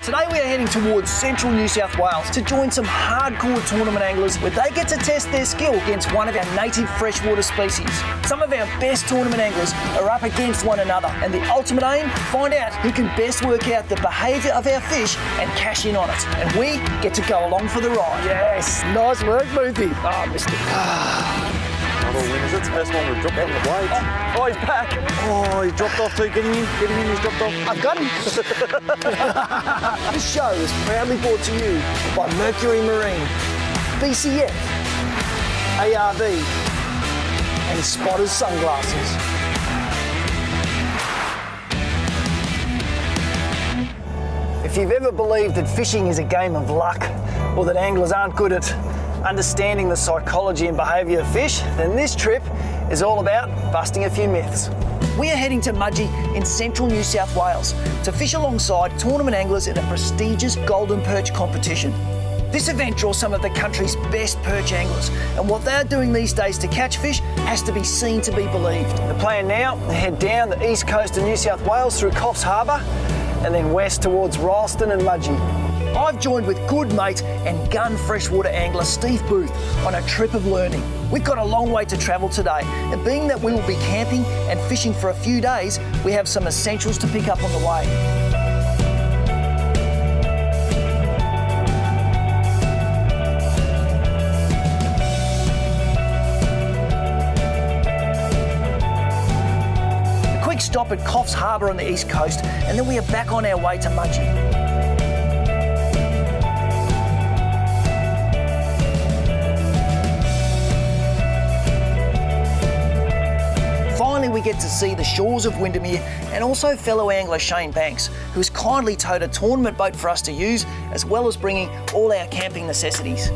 Today we are heading towards central New South Wales to join some hardcore tournament anglers where they get to test their skill against one of our native freshwater species. Some of our best tournament anglers are up against one another, and the ultimate aim, find out who can best work out the behaviour of our fish and cash in on it. And we get to go along for the ride. Yes, nice work, Boothie. Ah, missed it. Not all winners. That's the first one we've dropped on the blade. Oh, he's back. Oh, he's dropped off too. Get him in, he's dropped off. I've got him. This show is proudly brought to you by Mercury Marine, BCF, ARV, and Spotters Sunglasses. If you've ever believed that fishing is a game of luck, or that anglers aren't good at understanding the psychology and behaviour of fish, then this trip is all about busting a few myths. We are heading to Mudgee in central New South Wales to fish alongside tournament anglers in a prestigious golden perch competition. This event draws some of the country's best perch anglers, and what they're doing these days to catch fish has to be seen to be believed. The plan now, head down the east coast of New South Wales through Coffs Harbour and then west towards Rylstone and Mudgee. I've joined with good mate and gun freshwater angler Steve Booth on a trip of learning. We've got a long way to travel today, and being that we will be camping and fishing for a few days, we have some essentials to pick up on the way. A quick stop at Coffs Harbour on the east coast, and then we are back on our way to Mudgee. Finally, we get to see the shores of Windermere and also fellow angler Shane Banks, who has kindly towed a tournament boat for us to use, as well as bringing all our camping necessities.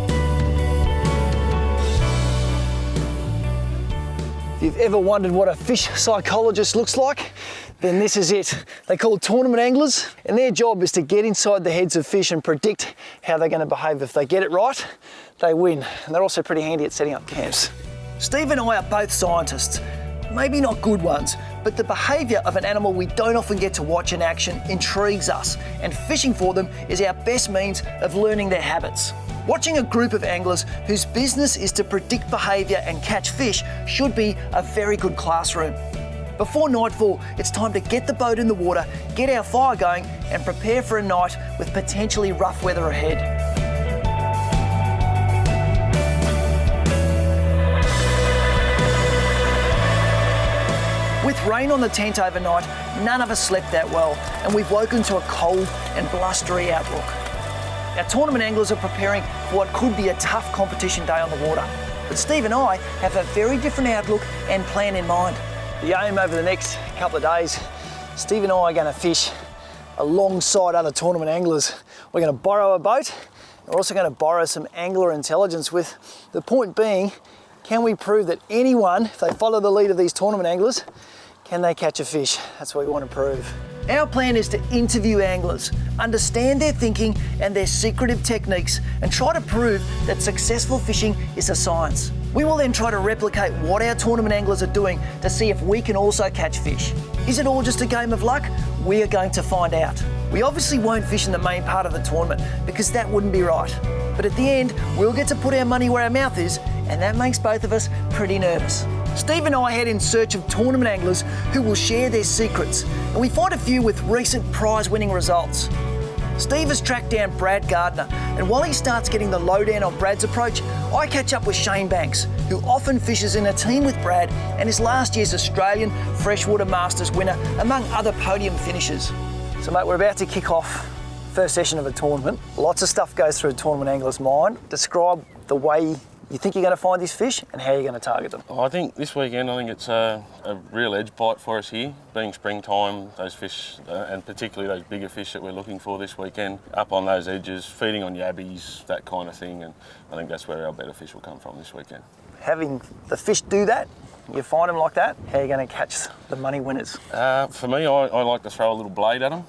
If you've ever wondered what a fish psychologist looks like, then this is it. They're called tournament anglers, and their job is to get inside the heads of fish and predict how they're going to behave. If they get it right, they win. And they're also pretty handy at setting up camps. Steve and I are both scientists. Maybe not good ones, but the behaviour of an animal we don't often get to watch in action intrigues us, and fishing for them is our best means of learning their habits. Watching a group of anglers whose business is to predict behaviour and catch fish should be a very good classroom. Before nightfall, it's time to get the boat in the water, get our fire going, and prepare for a night with potentially rough weather ahead. With rain on the tent overnight, none of us slept that well, and we've woken to a cold and blustery outlook. Our tournament anglers are preparing for what could be a tough competition day on the water, but Steve and I have a very different outlook and plan in mind. The aim over the next couple of days, Steve and I are going to fish alongside other tournament anglers. We're going to borrow a boat, and we're also going to borrow some angler intelligence, with the point being, can we prove that anyone, if they follow the lead of these tournament anglers, can they catch a fish? That's what we want to prove. Our plan is to interview anglers, understand their thinking and their secretive techniques, and try to prove that successful fishing is a science. We will then try to replicate what our tournament anglers are doing to see if we can also catch fish. Is it all just a game of luck? We are going to find out. We obviously won't fish in the main part of the tournament because that wouldn't be right. But at the end, we'll get to put our money where our mouth is, and that makes both of us pretty nervous. Steve and I head in search of tournament anglers who will share their secrets, and we find a few with recent prize-winning results. Steve has tracked down Brad Gardner, and while he starts getting the lowdown on Brad's approach, I catch up with Shane Banks, who often fishes in a team with Brad and is last year's Australian Freshwater Masters winner, among other podium finishers. So mate, we're about to kick off first session of a tournament. Lots of stuff goes through a tournament angler's mind. Describe the way you think you're going to find these fish and how you're going to target them. I think this weekend, it's a real edge bite for us here. Being springtime, those fish, and particularly those bigger fish that we're looking for this weekend, up on those edges, feeding on yabbies, that kind of thing, and I think that's where our better fish will come from this weekend. Having the fish do that, you find them like that, how are you going to catch the money winners? For me, I like to throw a little blade at them.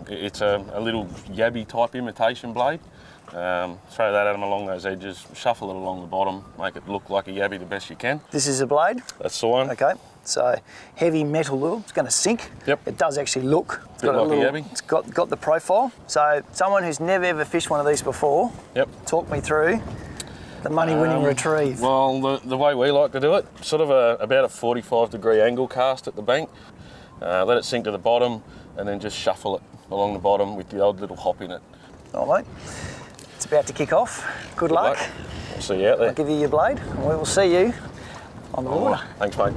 It's a little yabby type imitation blade. Throw that at them along those edges, shuffle it along the bottom, make it look like a yabby the best you can. This is a blade? That's the one. Okay. So heavy metal lure, it's going to sink. Yep. It does actually look. It's Bit like a yabby. It's got the profile. So someone who's never ever fished one of these before, Yep. talk me through the money-winning retrieve. Well, the way we like to do it, sort of about a 45-degree angle cast at the bank. Let it sink to the bottom and then just shuffle it along the bottom with the odd little hop in it. All right, it's about to kick off. Good luck. We'll see you out there. I'll give you your blade and we will see you on the water. Thanks, mate.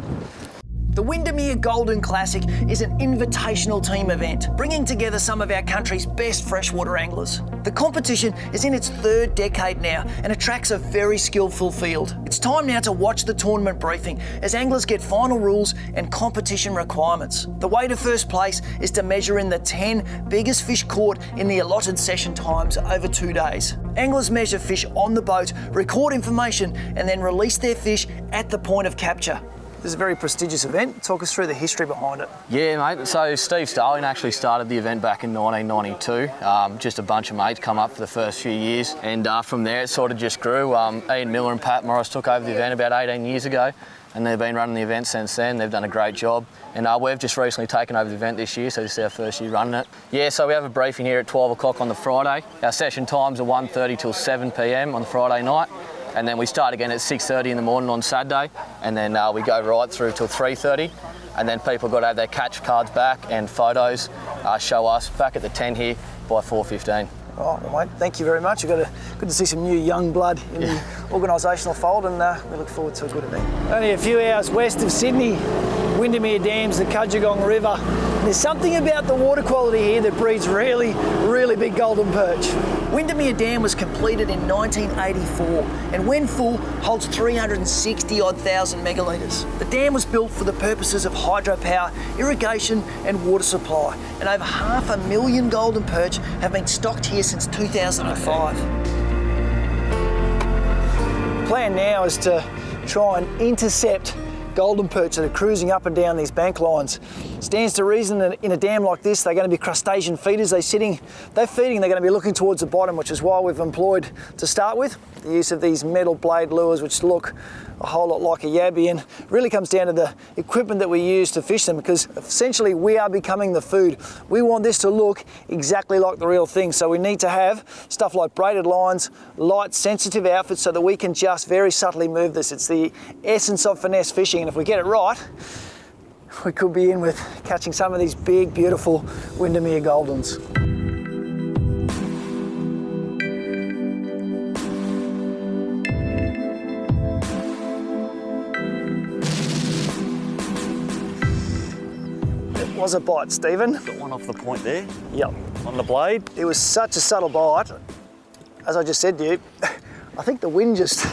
The Windermere Golden Classic is an invitational team event, bringing together some of our country's best freshwater anglers. The competition is in its third decade now and attracts a very skillful field. It's time now to watch the tournament briefing as anglers get final rules and competition requirements. The way to first place is to measure in the 10 biggest fish caught in the allotted session times over 2 days. Anglers measure fish on the boat, record information, and then release their fish at the point of capture. This is a very prestigious event. Talk us through the history behind it. Yeah, mate. So Steve Starling actually started the event back in 1992. Just a bunch of mates come up for the first few years, and from there it sort of just grew. Ian Miller and Pat Morris took over the event about 18 years ago, and they've been running the event since then. They've done a great job, and we've just recently taken over the event this year, so this is our first year running it. Yeah, so we have a briefing here at 12 o'clock on the Friday. Our session times are 1:30 till 7 p.m. on the Friday night. And then we start again at 6:30 in the morning on Saturday, and then we go right through till 3:30, and then people got to have their catch cards back and photos, show us back at the tent here by 4:15. Oh, well, mate, thank you very much. Good to see some new young blood in the organisational fold, and we look forward to a good event. Only a few hours west of Sydney, Windermere dams the Cudgegong River. There's something about the water quality here that breeds really, really big golden perch. Windermere Dam was completed in 1984 and when full holds 360-odd thousand megalitres. The dam was built for the purposes of hydropower, irrigation and water supply, and over 500,000 golden perch have been stocked here since 2005. The plan now is to try and intercept golden perch that are cruising up and down these bank lines. Stands to reason that in a dam like this, they're going to be crustacean feeders. They're feeding, they're going to be looking towards the bottom, which is why we've employed, to start with, the use of these metal blade lures, which look a whole lot like a yabby, and really comes down to the equipment that we use to fish them, because essentially we are becoming the food. We want this to look exactly like the real thing, so we need to have stuff like braided lines, light sensitive outfits so that we can just very subtly move this. It's the essence of finesse fishing, and if we get it right, we could be in with catching some of these big, beautiful Windermere Goldens. It was a bite, Stephen. Got one off the point there. Yep. On the blade. It was such a subtle bite. As I just said to you, I think the wind just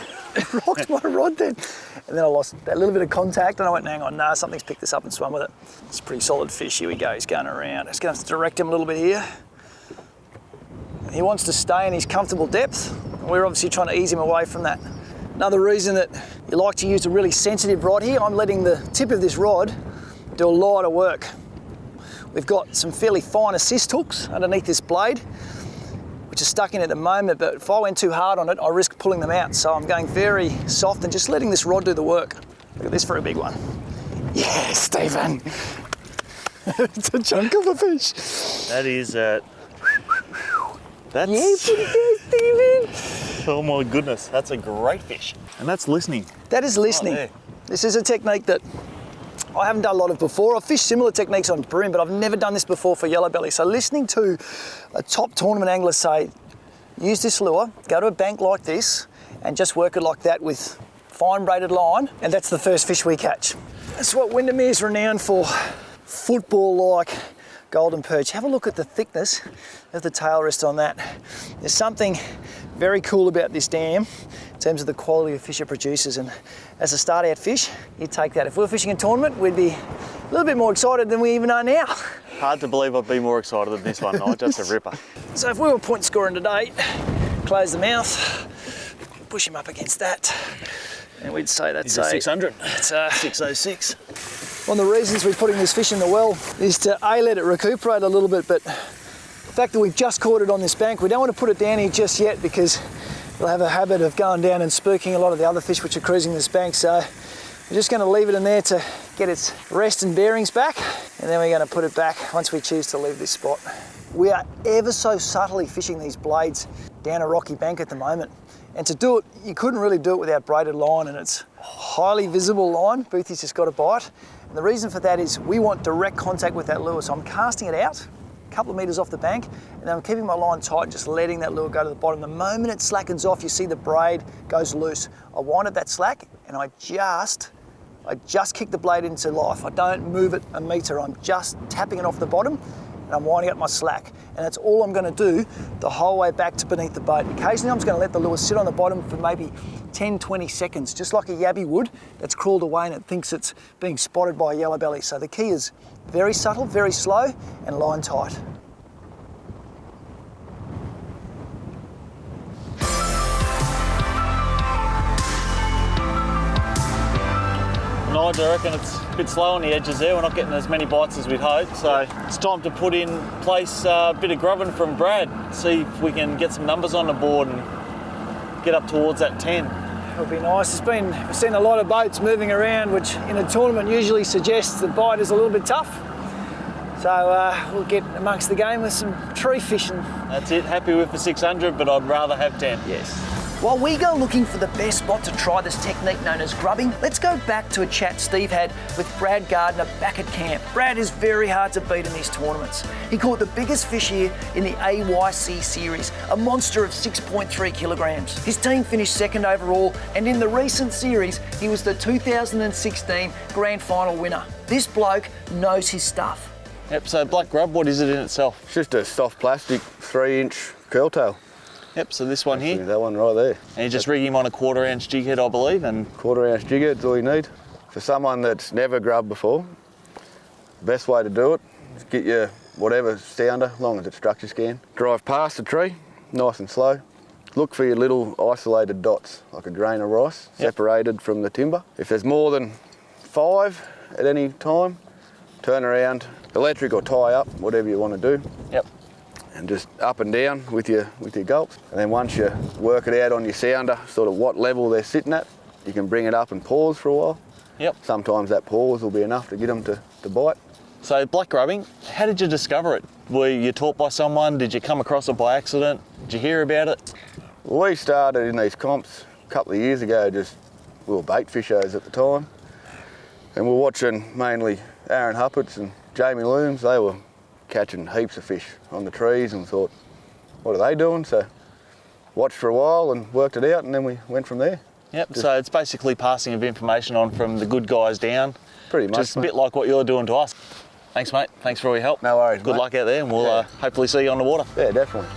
rocked my rod then. And then I lost a little bit of contact and I went, hang on, nah, something's picked this up and swum with it. It's a pretty solid fish. Here we go, he's going around. Just going to direct him a little bit here. He wants to stay in his comfortable depth. We're obviously trying to ease him away from that. Another reason that you like to use a really sensitive rod here, I'm letting the tip of this rod do a lot of work. We've got some fairly fine assist hooks underneath this blade, which is stuck in at the moment, but if I went too hard on it, I risk pulling them out. So I'm going very soft and just letting this rod do the work. Look at this for a big one. Yeah, Stephen. It's a chunk of a fish. That is, that's... Yeah, pretty good, Stephen. Oh my goodness, that's a great fish. And that's listening. That is listening. Oh, yeah. This is a technique that I haven't done a lot of before. I've fished similar techniques on bream, but I've never done this before for yellowbelly. So listening to a top tournament angler say, use this lure, go to a bank like this, and just work it like that with fine braided line, and that's the first fish we catch. That's what Windermere's renowned for, football-like golden perch. Have a look at the thickness of the tail rest on that. There's something very cool about this dam in terms of the quality of fish it produces, and as a start out fish, you take that. If we were fishing a tournament, we'd be a little bit more excited than we even are now. Hard to believe I'd be more excited than this one, Nige. Just a ripper. So if we were point scoring today, close the mouth, push him up against that, and we'd say that's a 600. It's 606. One of the reasons we're putting this fish in the well is to let it recuperate a little bit, but the fact that we've just caught it on this bank, we don't want to put it down here just yet because it'll have a habit of going down and spooking a lot of the other fish which are cruising this bank. So We're just going to leave it in there to get its rest and bearings back, and then we're going to put it back once we choose to leave this spot. We are ever so subtly fishing these blades down a rocky bank at the moment. And to do it, you couldn't really do it without braided line, and it's highly visible line. Boothy's just got a bite. And the reason for that is we want direct contact with that lure. So I'm casting it out a couple of metres off the bank, and then I'm keeping my line tight and just letting that lure go to the bottom. The moment it slackens off, you see the braid goes loose. I wind up that slack, and I just kick the blade into life. I don't move it a metre. I'm just tapping it off the bottom, and I'm winding up my slack. And that's all I'm going to do the whole way back to beneath the boat. Occasionally I'm just going to let the lure sit on the bottom for maybe 10, 20 seconds, just like a yabby would that's crawled away and it thinks it's being spotted by a yellow belly. So the key is very subtle, very slow, and line tight. Nige, I reckon it's a bit slow on the edges there. We're not getting as many bites as we'd hoped, so it's time to put in place a bit of grubbing from Brad. See if we can get some numbers on the board and get up towards that 10. It would be nice. We've seen a lot of boats moving around, which in a tournament usually suggests the bite is a little bit tough. So we'll get amongst the game with some tree fishing. That's it. Happy with the 600, but I'd rather have 10. Yes. While we go looking for the best spot to try this technique known as grubbing, let's go back to a chat Steve had with Brad Gardner back at camp. Brad is very hard to beat in these tournaments. He caught the biggest fish here in the AYC series, a monster of 6.3 kilograms. His team finished second overall, and in the recent series, he was the 2016 Grand Final winner. This bloke knows his stuff. Yep, so black grub, what is it in itself? It's just a soft plastic 3-inch curl tail. Yep, so this one here. That one right there. And you just rig him on a 1/4 ounce jig head, I believe, and 1/4 ounce jig head's all you need. For someone that's never grubbed before, best way to do it is get your whatever sounder, as long as it's structure scan. Drive past the tree, nice and slow. Look for your little isolated dots, like a grain of rice, separated from the timber. If there's more than 5 at any time, turn around, electric or tie up, whatever you want to do. yep. And just up and down with your gulps. And then once you work it out on your sounder, sort of what level they're sitting at, you can bring it up and pause for a while. Yep. Sometimes that pause will be enough to get them to bite. So black grubbing, how did you discover it? Were you taught by someone? Did you come across it by accident? Did you hear about it? We started in these comps a couple of years ago, we were bait fishers at the time. And we were watching mainly Aaron Hupperts and Jamie Looms. They were catching heaps of fish on the trees and thought, what are they doing? So watched for a while and worked it out, and then we went from there. Yep, so it's basically passing of information on from the good guys down. Pretty much, Just a mate. bit like what you're doing to us. Thanks, mate. Thanks for all your help. No worries, Good mate. luck out there, and we'll hopefully see you on the water. Yeah, definitely.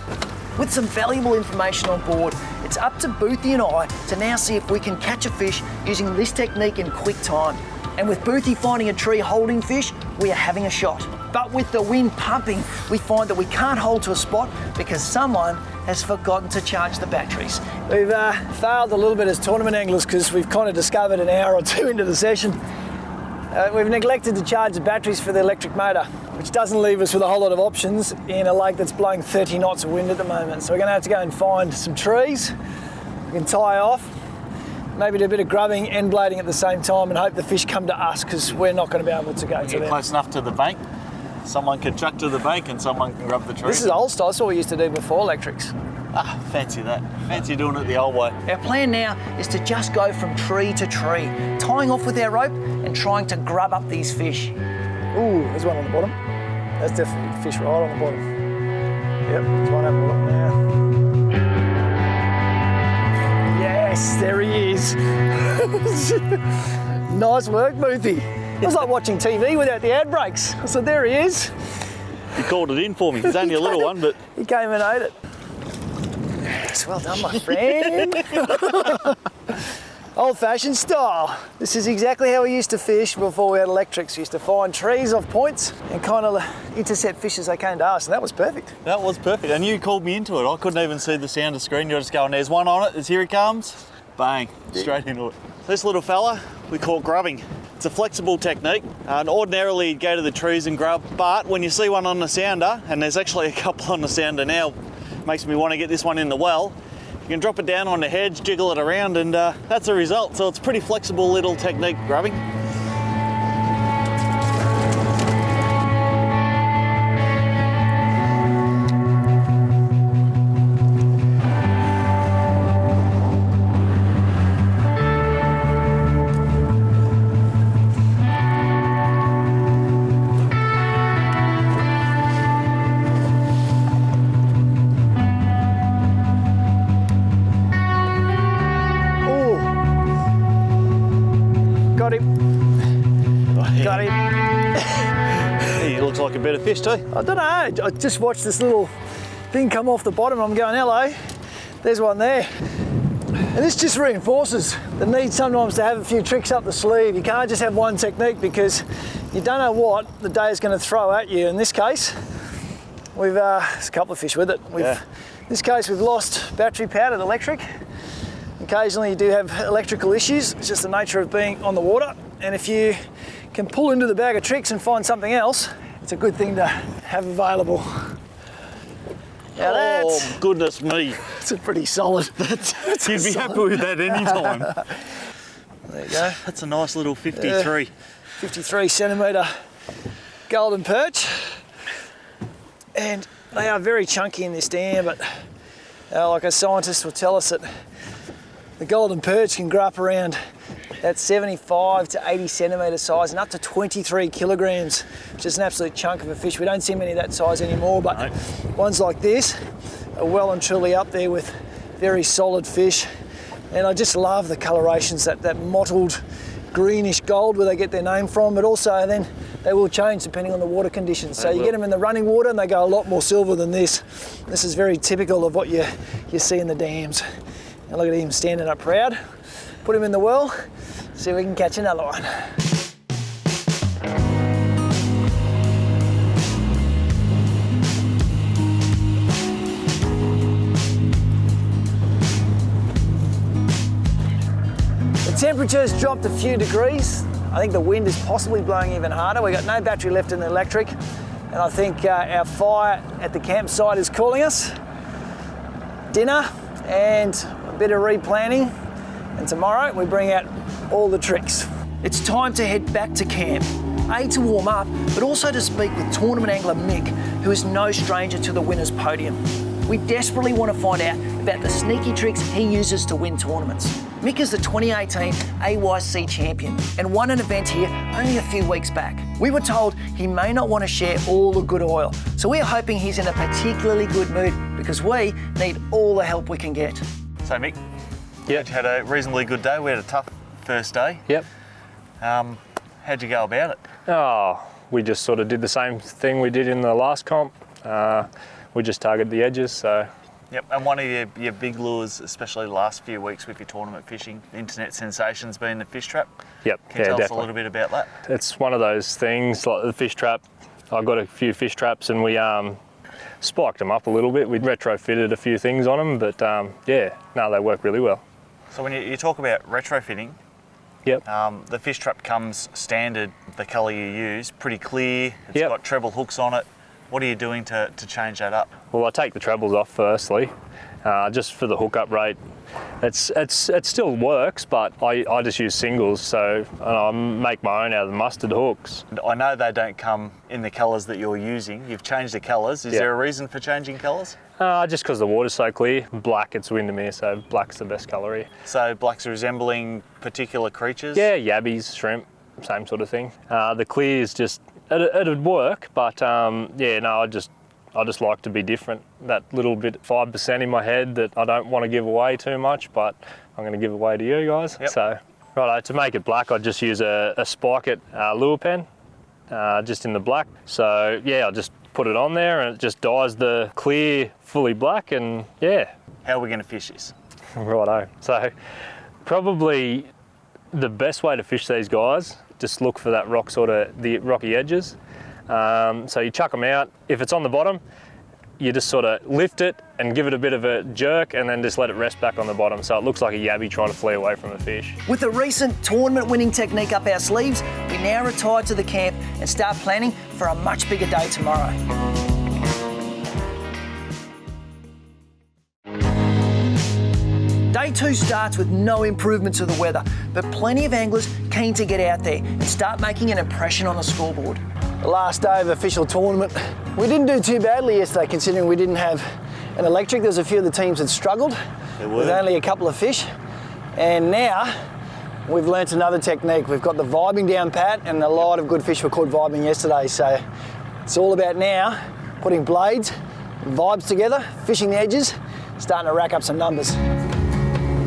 With some valuable information on board, it's up to Boothy and I to now see if we can catch a fish using this technique in quick time. And with Boothy finding a tree holding fish, we are having a shot. But with the wind pumping, we find that we can't hold to a spot because someone has forgotten to charge the batteries. We've failed a little bit as tournament anglers because we've kind of discovered an hour or two into the session. We've neglected to charge the batteries for the electric motor, which doesn't leave us with a whole lot of options in a lake that's blowing 30 knots of wind at the moment. So we're going to have to go and find some trees we can tie off, maybe do a bit of grubbing and blading at the same time, and hope the fish come to us because we're not going to be able to go to Get them. close enough to the bank. Someone can chuck to the bank and someone can grab the tree. This is old style. That's what we used to do before electrics. Ah, fancy that. Fancy doing it the old way. Our plan now is to just go from tree to tree, tying off with our rope and trying to grub up these fish. Ooh, there's one on the bottom. That's definitely a fish right on the bottom. Yep, there's one having a look now. Yes, there he is. Nice work, Boothy. It was like watching TV without the ad breaks. So there he is. You called it in for me. It's only a little one, but He came and ate it. Yes, well done, my friend. Old-fashioned style. This is exactly how we used to fish before we had electrics. We used to find trees off points and kind of intercept fish as they came to us, and that was perfect. that was perfect. And you called me into it. I couldn't even see the sound of screen. You're just going, there's one on it. Here he comes. Bang, straight into it. This little fella we call grubbing. It's a flexible technique, and ordinarily you'd go to the trees and grub, but when you see one on the sounder, and there's actually a couple on the sounder now, makes me want to get this one in the well, You can drop it down on the hedge, jiggle it around, and that's the result. So it's a pretty flexible little technique grubbing. Got him. Got him. He looks like a bit of fish too. I don't know. I just watched this little thing come off the bottom. I'm going, hello. There's one there. And this just reinforces the need sometimes to have a few tricks up the sleeve. You can't just have one technique because you don't know what the day is going to throw at you. In this case, we've there's a couple of fish with it. In this case, we've lost battery powered electric. Occasionally you do have electrical issues. It's just the nature of being on the water. And if you can pull into the bag of tricks and find something else, it's a good thing to have available. Now Oh, goodness me. that's a pretty solid. You'd be happy with that any time. There you go. That's a nice little 53. 53 centimetre golden perch. And they are very chunky in this dam, but like a scientist will tell us that the golden perch can grow up around that 75 to 80 centimetre size and up to 23 kilograms, which is an absolute chunk of a fish. We don't see many of that size anymore, but ones like this are well and truly up there with very solid fish. And I just love the colorations, that mottled greenish gold where they get their name from, but also then they will change depending on the water conditions. So you get them in the running water and they go a lot more silver than this. This is very typical of what you see in the dams. And look at him standing up proud. Put him in the well, see if we can catch another one. The temperature's dropped a few degrees. I think the wind is possibly blowing even harder. We've got no battery left in the electric, and I think our fire at the campsite is calling us. Dinner and a bit of replanning, and tomorrow we bring out all the tricks. It's time to head back to camp, to warm up, but also to speak with tournament angler Mick, who is no stranger to the winner's podium. We desperately want to find out about the sneaky tricks he uses to win tournaments. Mick is the 2018 AYC champion and won an event here only a few weeks back. We were told he may not want to share all the good oil, so we're hoping he's in a particularly good mood because we need all the help we can get. So Mick, Yep. you had a reasonably good day. We had a tough first day. Yep. How'd you go about it? Oh, we just sort of did the same thing we did in the last comp. We just targeted the edges, so. Yep, and one of your big lures, especially the last few weeks with your tournament fishing, the internet sensation's been the fish trap. Yep, Can you tell us a little bit about that? It's one of those things, like the fish trap. I got a few fish traps and we spiked them up a little bit. We retrofitted a few things on them, but yeah, no, they work really well. So when you talk about retrofitting, Yep. the fish trap comes standard, the colour you use, pretty clear, it's Yep. got treble hooks on it. What are you doing to change that up? Well, I take the trebles off firstly, just for the hookup rate. It still works, but I just use singles, so and I make my own out of the mustard hooks. I know they don't come in the colours that you're using. You've changed the colours. Is Yeah. there a reason for changing colours? Just because the water's so clear. Black, it's Windermere, so black's the best colour here. So black's resembling particular creatures? Yeah, yabbies, shrimp, same sort of thing. The clear is just, it'd work, but yeah, no, I just like to be different. That little bit, 5% in my head that I don't want to give away too much, but I'm going to give away to you guys. Yep. So, righto, to make it black, I just use a spike it lure pen, just in the black. So yeah, I just put it on there and it just dyes the clear fully black, and yeah. How are we going to fish this? Righto. So probably the best way to fish these guys, just look for that rock, sort of the rocky edges. So you chuck them out. If it's on the bottom, you just sort of lift it and give it a bit of a jerk and then just let it rest back on the bottom so it looks like a yabby trying to flee away from a fish. With the recent tournament winning technique up our sleeves, we now retire to the camp and start planning for a much bigger day tomorrow. Day 2 starts with no improvement to the weather, but plenty of anglers keen to get out there and start making an impression on the scoreboard. The last day of the official tournament. We didn't do too badly yesterday considering we didn't have an electric. There's a few of the teams that struggled with only a couple of fish. And now we've learnt another technique. We've got the vibing down pat, and a lot of good fish were caught vibing yesterday. So it's all about now putting blades, vibes together, fishing the edges, starting to rack up some numbers.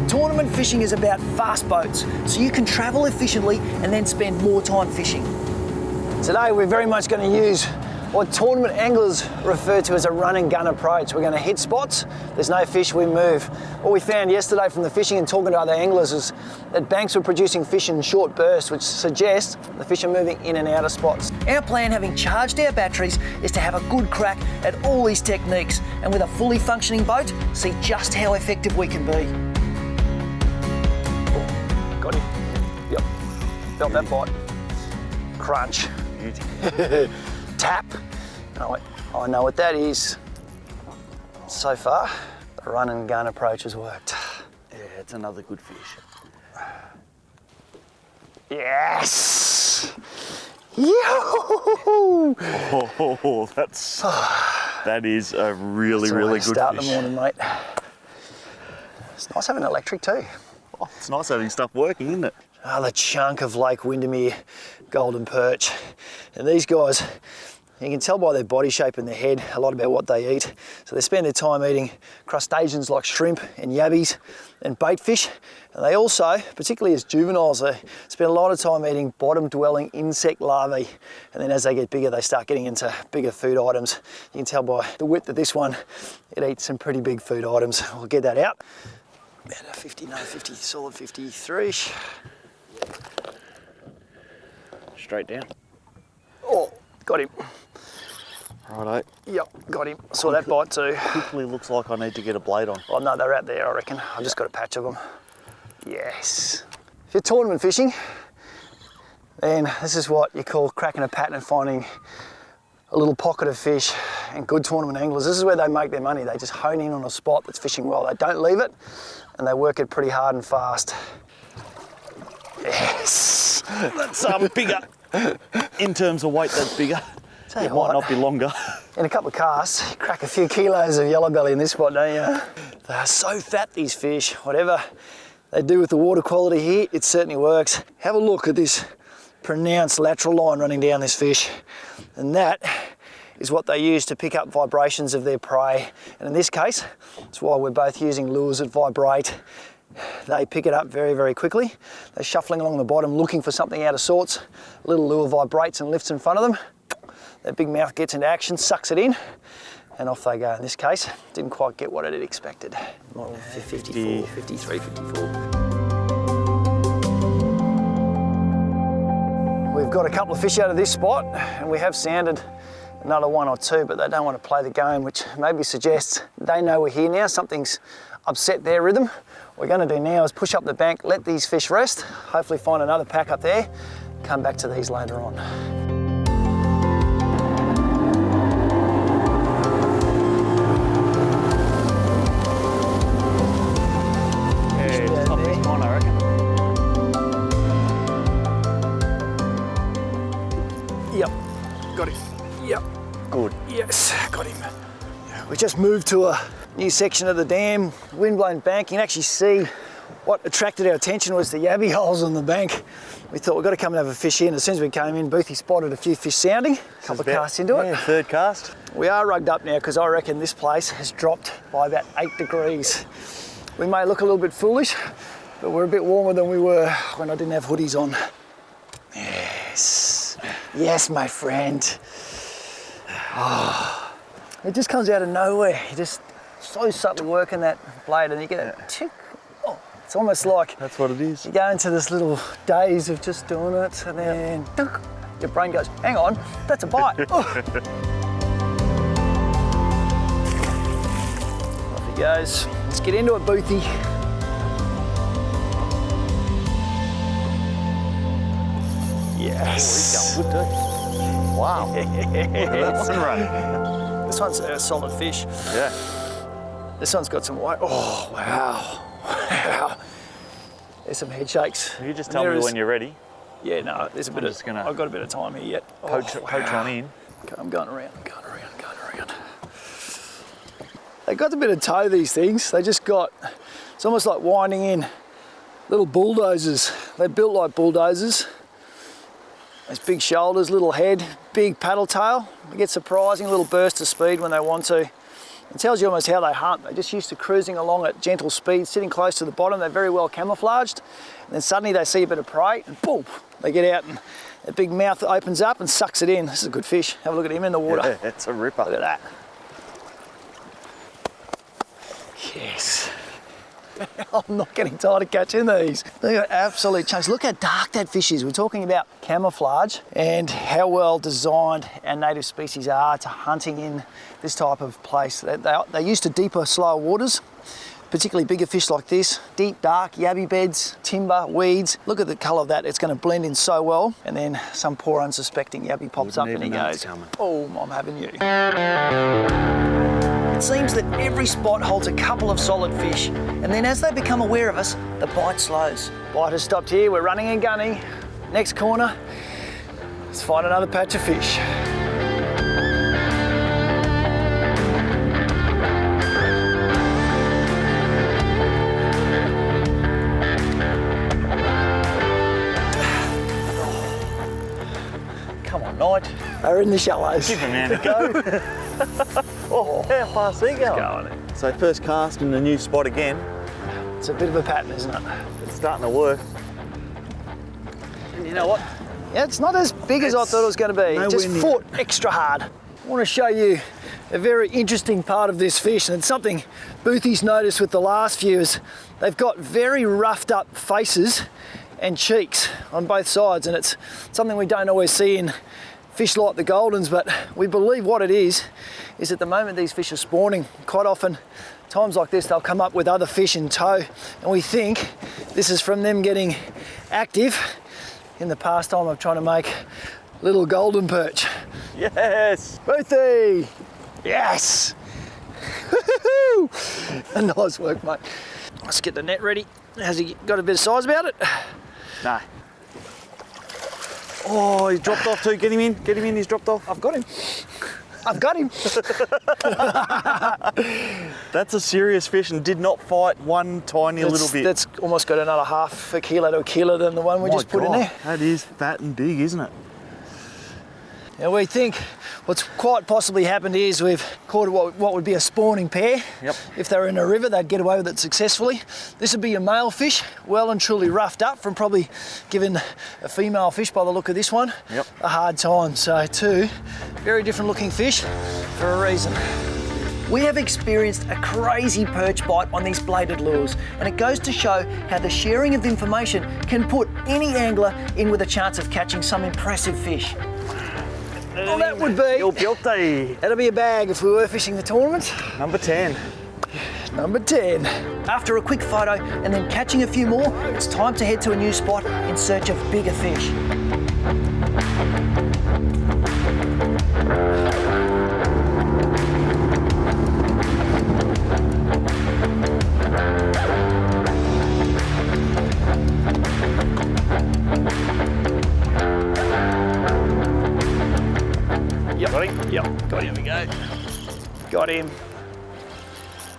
Tournament fishing is about fast boats, so you can travel efficiently and then spend more time fishing. Today we're very much going to use what tournament anglers refer to as a run and gun approach. We're going to hit spots, there's no fish, we move. What we found yesterday from the fishing and talking to other anglers is that banks were producing fish in short bursts, which suggests the fish are moving in and out of spots. Our plan, having charged our batteries, is to have a good crack at all these techniques, and with a fully functioning boat, see just how effective we can be. Oh, got him. Yep, felt that bite. Crunch. Tap. Oh, I know what that is. So far, the run and gun approach has worked. Yeah, it's another good fish. Yes! Yoo-hoo! Oh, that is a really good Start fish. the morning, mate. It's nice having an electric too. Oh, it's nice having stuff working, isn't it? Another chunk of Lake Windermere golden perch. And these guys, you can tell by their body shape and their head a lot about what they eat. So they spend their time eating crustaceans like shrimp and yabbies and bait fish. And they also, particularly as juveniles, they spend a lot of time eating bottom-dwelling insect larvae. And then as they get bigger, they start getting into bigger food items. You can tell by the width of this one, it eats some pretty big food items. We'll get that out. About a 50, solid 53. Straight down. Oh, got him. Righto. Yep, got him. Saw that bite too. Quickly looks like I need to get a blade on. Oh no, they're out there, I reckon. I've just got a patch of them. Yes. If you're tournament fishing, then this is what you call cracking a pattern and finding a little pocket of fish. And good tournament anglers, this is where they make their money. They just hone in on a spot that's fishing well. They don't leave it, and they work it pretty hard and fast. Yes. That's bigger. In terms of weight, that's bigger. It might not be longer. In a couple of casts, you crack a few kilos of yellow belly in this spot, don't you? They are so fat, these fish. Whatever they do with the water quality here, it certainly works. Have a look at this pronounced lateral line running down this fish. And that is what they use to pick up vibrations of their prey. And in this case, that's why we're both using lures that vibrate. They pick it up very quickly. They're shuffling along the bottom looking for something out of sorts. A little lure vibrates and lifts in front of them. Their big mouth gets into action, sucks it in, and off they go. In this case, didn't quite get what it had expected. 54, 53, 54. We've got a couple of fish out of this spot, and we have sounded another one or two, but they don't want to play the game, which maybe suggests they know we're here now. Something's upset their rhythm. What we're going to do now is push up the bank, let these fish rest, hopefully find another pack up there, come back to these later on. I reckon. Yep, got him. Yep. Good. Yes, got him. We just moved to a new section of the dam, windblown bank. You can actually see what attracted our attention was the yabby holes on the bank. We thought we've got to come and have a fish in. As soon as we came in, Boothie spotted a few fish sounding, a couple of casts into it. Third cast. We are rugged up now because I reckon this place has dropped by about 8 degrees. We may look a little bit foolish, but we're a bit warmer than we were when I didn't have hoodies on. Yes, yes, my friend. Oh, it just comes out of nowhere. You just so subtly working that blade and you get a tick. Oh, it's almost like That's what it is. you go into this little daze of just doing it and then your brain goes, hang on, that's a bite. Oh. Off he goes. Let's get into it, Boothie. Yes. Oh, he's going good too. Wow. Yes. That's right. This one's a solid fish. Yeah. This one's got some white. Oh, wow. Wow. There's some head shakes. You just tell me when you're ready. Yeah, no, there's a bit just gonna I've got a bit of time here yet. Poach on in. Okay, I'm going around. They got a bit of toe, these things. They just got, it's almost like winding in little bulldozers. They're built like bulldozers. Those big shoulders, little head, big paddle tail. They get surprising little bursts of speed when they want to. It tells you almost how they hunt. They're just used to cruising along at gentle speed, sitting close to the bottom. They're very well camouflaged. And then suddenly they see a bit of prey and boom, they get out and the big mouth opens up and sucks it in. This is a good fish. Have a look at him in the water. Yeah, it's a ripper. Look at that. Yes. I'm not getting tired of catching these. They are absolute chunks. Look how dark that fish is. We're talking about camouflage and how well designed our native species are to hunting in this type of place. They're used to deeper, slower waters, particularly bigger fish like this. Deep, dark, yabby beds, timber, weeds. Look at the colour of that. It's going to blend in so well. And then some poor unsuspecting yabby pops up and he goes, oh, I'm having you. It seems that every spot holds a couple of solid fish, and then as they become aware of us, the bite slows. Bite has stopped here, we're running and gunning. Next corner, let's find another patch of fish. Come on, Nige. They're in the shallows. Give a man a go. Oh, how fast are you going? So first cast in the new spot again. It's a bit of a pattern, isn't it? It's starting to work. And you know what? Yeah, it's not as big as I thought it was going to be. It just fought extra hard. I want to show you a very interesting part of this fish, and it's something Boothy's noticed with the last few is they've got very roughed up faces and cheeks on both sides, and it's something we don't always see in fish like the Goldens, but we believe what it is at the moment these fish are spawning, quite often times like this they'll come up with other fish in tow, and we think this is from them getting active in the pastime of trying to make little golden perch. Yes! Boothy! Yes! Nice work, mate. Let's get the net ready. Has he got a bit of size about it? No. Oh, he's dropped off too. Get him in, he's dropped off. I've got him. I've got him. That's a serious fish and did not fight one tiny little bit. That's almost got another half a kilo to a kilo than the one we just put in there. That is fat and big, isn't it? Now we think what's quite possibly happened is we've caught what would be a spawning pair. Yep. If they were in a river, they'd get away with it successfully. This would be a male fish, well and truly roughed up from probably giving a female fish, by the look of this one, a hard time. So two very different looking fish for a reason. We have experienced a crazy perch bite on these bladed lures, and it goes to show how the sharing of information can put any angler in with a chance of catching some impressive fish. Well, that would be... Your guilty. That'll be a bag if we were fishing the tournament. Number 10. Number 10. After a quick photo and then catching a few more, it's time to head to a new spot in search of bigger fish. Yep, got him. Here we go. Got him.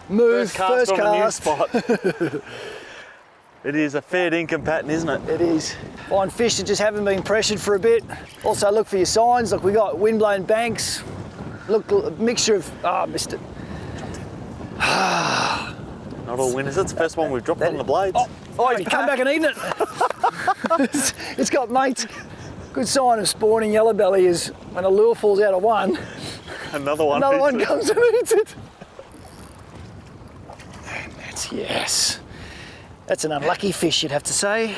Move, first cast. On a new spot. It is a fair dinkum pattern, isn't it? It is. Find fish that just haven't been pressured for a bit. Also look for your signs. Look, we got windblown banks. Look, a mixture of, missed it. Not all winners. That's the first one we've dropped on the blades. Oh, you come back and eat it. It's got mates. Good sign of spawning yellow belly is when a lure falls out of one, another one comes and eats it. And that's, yes. That's an unlucky fish, you'd have to say.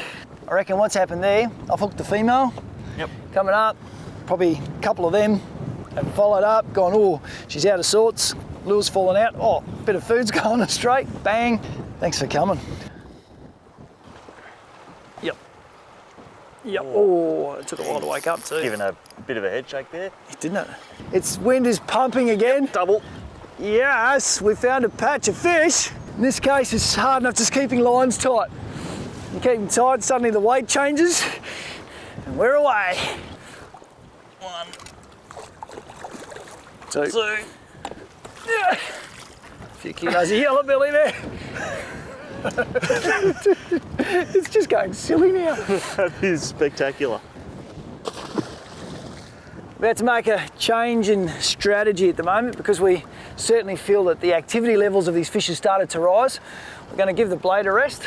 I reckon what's happened there, I've hooked the female. Yep. Coming up, probably a couple of them have followed up, gone, oh, she's out of sorts, lure's fallen out, oh, bit of food's going straight, bang. Thanks for coming. Yep. Oh, it took a while to wake up too. Giving a bit of a head shake there. Didn't it? Its wind is pumping again. Double. Yes, we found a patch of fish. In this case, it's hard enough just keeping lines tight. You keep them tight, suddenly the weight changes, and we're away. 1, 2. Yeah. A few kilos of yellow belly there. It's just going silly now. That is spectacular. We're about to make a change in strategy at the moment because we certainly feel that the activity levels of these fish have started to rise. We're going to give the blade a rest.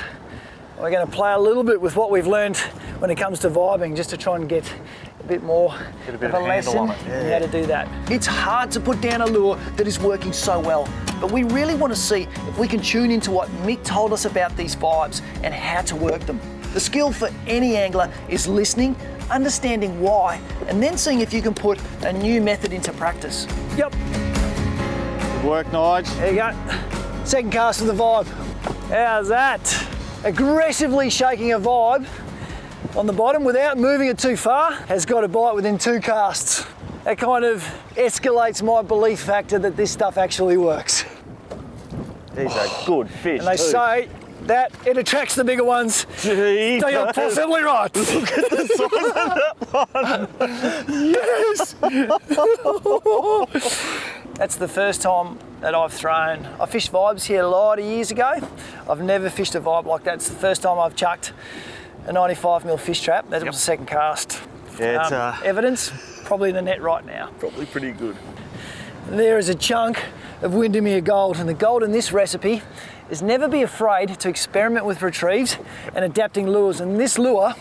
We're going to play a little bit with what we've learned when it comes to vibing, just to try and get a bit more Get a bit of a of handle lesson on it, in how to do that. It's hard to put down a lure that is working so well, but we really want to see if we can tune into what Mick told us about these vibes and how to work them. The skill for any angler is listening, understanding why, and then seeing if you can put a new method into practice. Yep. Good work, Nige. There you go. Second cast of the vibe. How's that? Aggressively shaking a vibe on the bottom without moving it too far has got a bite within 2 casts. That kind of escalates my belief factor that this stuff actually works. He's a good fish. And they say that it attracts the bigger ones. Gee, So you're possibly right. look at the size of that one. Yes! That's the first time that I've thrown. I fished vibes here a lot of years ago. I've never fished a vibe like that. It's the first time I've chucked a 95mm fish trap. That was the second cast. Yeah, it's Evidence, probably in the net right now. probably pretty good. There is a chunk of Windermere gold, and the gold in this recipe is never be afraid to experiment with retrieves and adapting lures. And this lure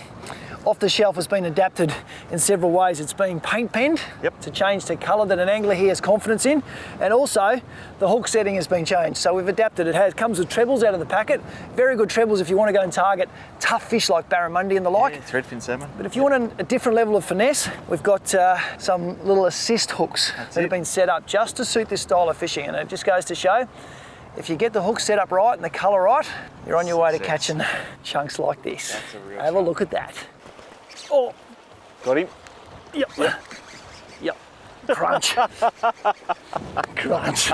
off the shelf has been adapted in several ways. It's been paint penned to change to colour that an angler here has confidence in, and also the hook setting has been changed. So we've adapted. It comes with trebles out of the packet. Very good trebles if you want to go and target tough fish like barramundi and the like. Yeah, threadfin salmon. But if you want a different level of finesse, we've got some little assist hooks that have been set up just to suit this style of fishing. And it just goes to show, if you get the hook set up right and the colour right, you're on your way to catching chunks like this. Have a look at that. Oh, Got him. yep. Crunch. Crunch.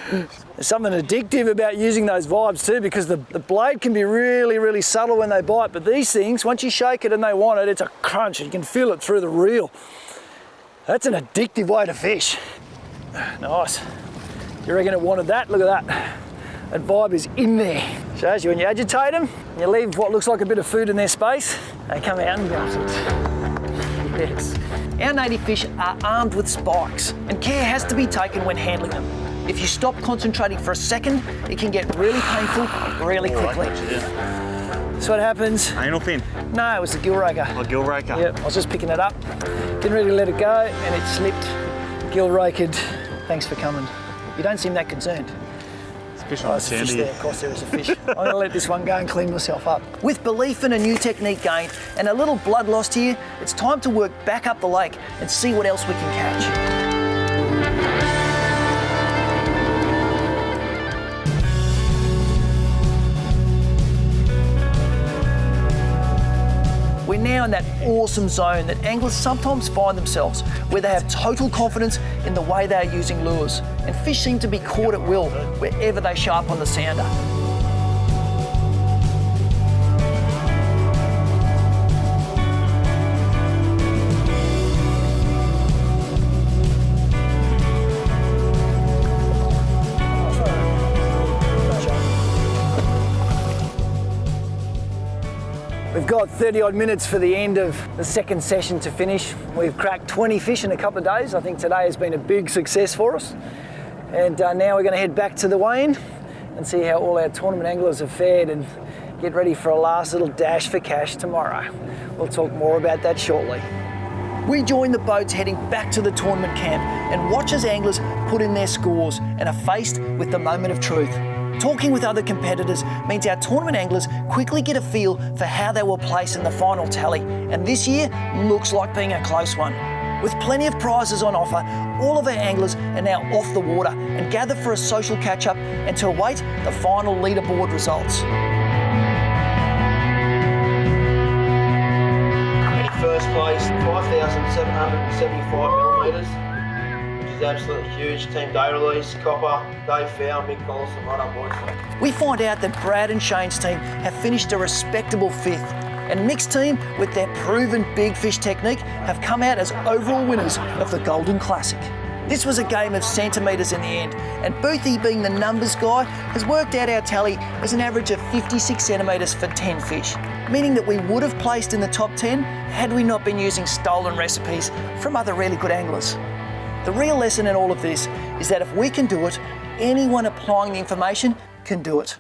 There's something addictive about using those vibes too, because the blade can be really, really subtle when they bite, but these things, once you shake it and they want it, it's a crunch. You can feel it through the reel. That's an addictive way to fish. Nice. You reckon it wanted that? Look at that. That vibe is in there. Shows you when you agitate them, you leave what looks like a bit of food in their space, they come out and gut it. Yes. Our native fish are armed with spikes, and care has to be taken when handling them. If you stop concentrating for a second, it can get really painful really quickly. So what happens? Anal fin. No, it was the gill raker. Oh, gill raker. Yep, I was just picking it up. Didn't really let it go, and it slipped. Gill rakered. Thanks for coming. You don't seem that concerned. Fish Oh, on the there's a sand fish here. there, of course there is a fish. I'm going to let this one go and clean myself up. With belief in a new technique gained and a little blood lost here, it's time to work back up the lake and see what else we can catch. We're now in that awesome zone that anglers sometimes find themselves, where they have total confidence in the way they are using lures, and fish seem to be caught at will wherever they show up on the sounder. We've got 30 odd minutes for the end of the second session to finish. We've cracked 20 fish in a couple of days. I think today has been a big success for us. And now we're going to head back to the weigh-in and see how all our tournament anglers have fared and get ready for a last little dash for cash tomorrow. We'll talk more about that shortly. We join the boats heading back to the tournament camp and watch as anglers put in their scores and are faced with the moment of truth. Talking with other competitors means our tournament anglers quickly get a feel for how they will place in the final tally, and this year looks like being a close one. With plenty of prizes on offer, all of our anglers are now off the water and gather for a social catch-up and to await the final leaderboard results. First place, 5,775 millimetres, which is is absolutely huge. Team Day Release, Copper, Dave Fowl, Mick Collison, right on boys. We find out that Brad and Shane's team have finished a respectable 5th, and Mick's team, with their proven big fish technique, have come out as overall winners of the Golden Classic. This was a game of centimetres in the end, and Boothie, being the numbers guy, has worked out our tally as an average of 56 centimetres for 10 fish, meaning that we would have placed in the top 10 had we not been using stolen recipes from other really good anglers. The real lesson in all of this is that if we can do it, anyone applying the information can do it.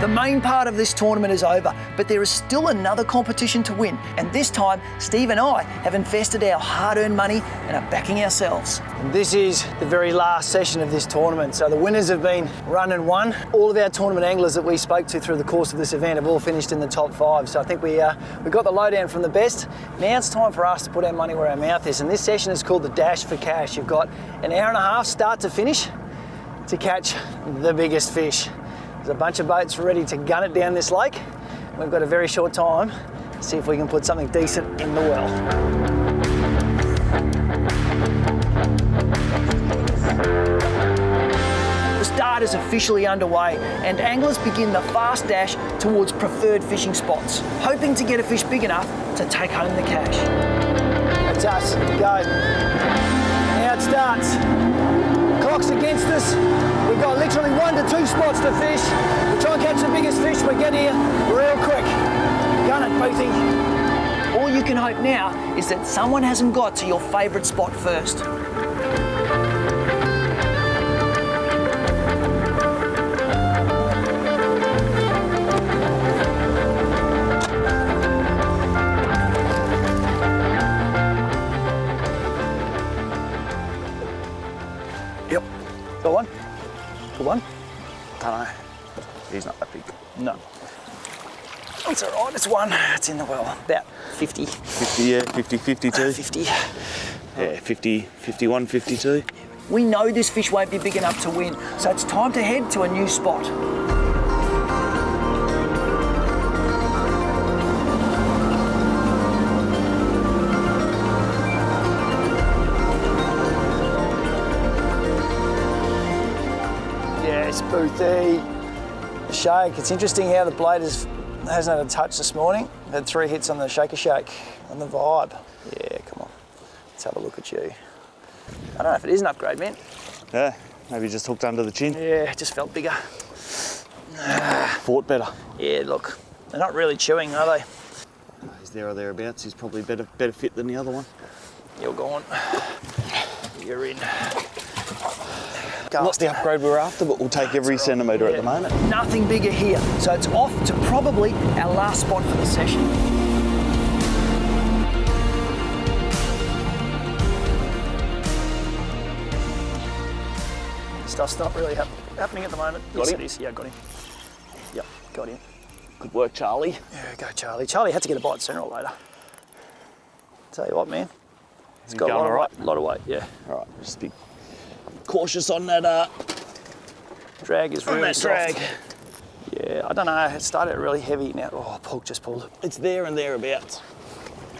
The main part of this tournament is over, but there is still another competition to win, and this time Steve and I have invested our hard-earned money and are backing ourselves. And this is the very last session of this tournament, so the winners have been run and won. All of our tournament anglers that we spoke to through the course of this event have all finished in the top 5, so I think we got the lowdown from the best. Now it's time for us to put our money where our mouth is, and this session is called the Dash for Cash. You've got an hour and a half start to finish to catch the biggest fish. There's a bunch of boats ready to gun it down this lake. We've got a very short time to see if we can put something decent in the well. The start is officially underway, and anglers begin the fast dash towards preferred fishing spots, hoping to get a fish big enough to take home the cash. That's us, go. Now it starts. Clock's against us. We've got literally 1 to 2 spots to fish. We try and catch the biggest fish, we get here real quick. Gun it, Boothie. All you can hope now is that someone hasn't got to your favourite spot first. Yep. Got one? Good one? Don't know. He's not that big. No. It's all right, it's one. It's in the well. About 50. 50, yeah, 50, 52. 50. Yeah, 50, 51, 52. We know this fish won't be big enough to win, so it's time to head to a new spot. Yes, Boothie. The shake. It's interesting how the blade hasn't had a touch this morning. Had 3 hits on the shaker shake, on the vibe. Yeah, come on. Let's have a look at you. I don't know if it is an upgrade, man. Yeah, maybe just hooked under the chin. Yeah, it just felt bigger. Fought better. Yeah, look, they're not really chewing, are they? He's there or thereabouts. He's probably better fit than the other one. You're gone. You're in. Not the upgrade we're after, but we'll take every centimetre at the moment. Nothing bigger here, so it's off to probably our last spot for the session. Stuff's not really happening at the moment. Yes, it is. Yeah, got him. Yep, got him. Good work, Charlie. Yeah, go Charlie. Charlie had to get a bite sooner or later. Tell you what, man. It's got a lot of weight, yeah. All right, just be cautious on that drag is really soft. drag. Yeah, I don't know. It started really heavy now. Oh, Paul just pulled it. It's there and thereabouts.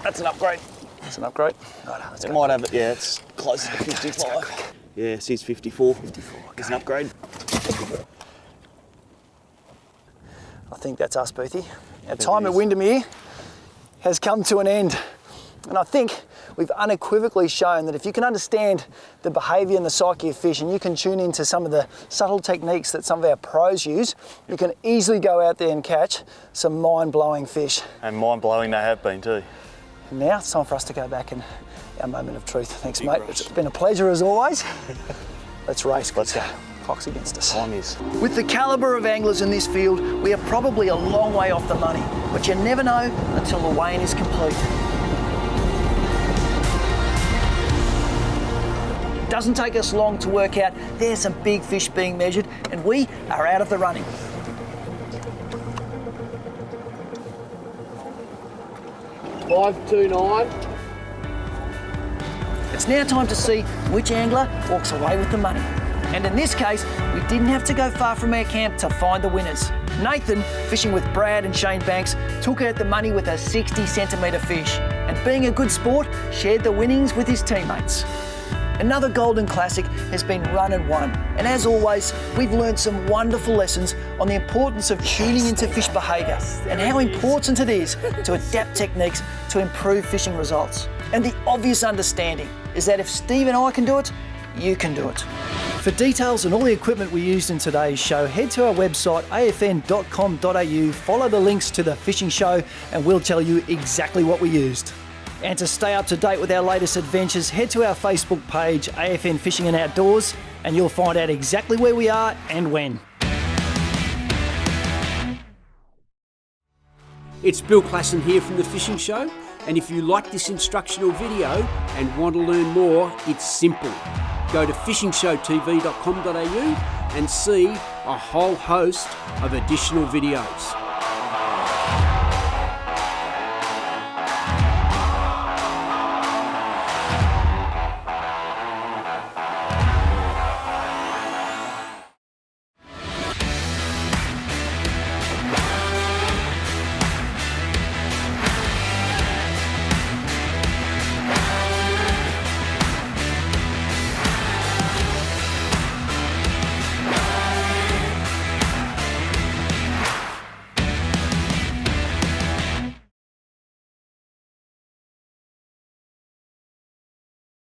That's an upgrade. That's an upgrade. Right, let's It go. might have it, yeah, it's close to 55. Yeah, see, it's 54. 54. Okay. It's an upgrade. I think that's us, Boothie. Our time at Windermere has come to an end. And I think we've unequivocally shown that if you can understand the behaviour and the psyche of fish, and you can tune into some of the subtle techniques that some of our pros use, you can easily go out there and catch some mind-blowing fish. And mind-blowing they have been too. And now it's time for us to go back and our moment of truth. Thanks, mate. It's been a pleasure as always. Let's race. Let's go. Clock's against us. Time is. With the calibre of anglers in this field, we are probably a long way off the money, but you never know until the weigh-in is complete. It doesn't take us long to work out there's some big fish being measured, and we are out of the running. $529. It's now time to see which angler walks away with the money. And in this case, we didn't have to go far from our camp to find the winners. Nathan, fishing with Brad and Shane Banks, took out the money with a 60 centimetre fish. and being a good sport, shared the winnings with his teammates. Another Golden Classic has been run and won, and as always, we've learned some wonderful lessons on the importance of tuning into fish behaviour and how important it is to adapt techniques to improve fishing results. And the obvious understanding is that if Steve and I can do it, you can do it. For details on all the equipment we used in today's show, head to our website afn.com.au, follow the links to the fishing show, and we'll tell you exactly what we used. And to stay up to date with our latest adventures, head to our Facebook page, AFN Fishing and Outdoors, and you'll find out exactly where we are and when. It's Bill Klassen here from The Fishing Show, and if you like this instructional video and want to learn more, it's simple. Go to fishingshowtv.com.au and see a whole host of additional videos.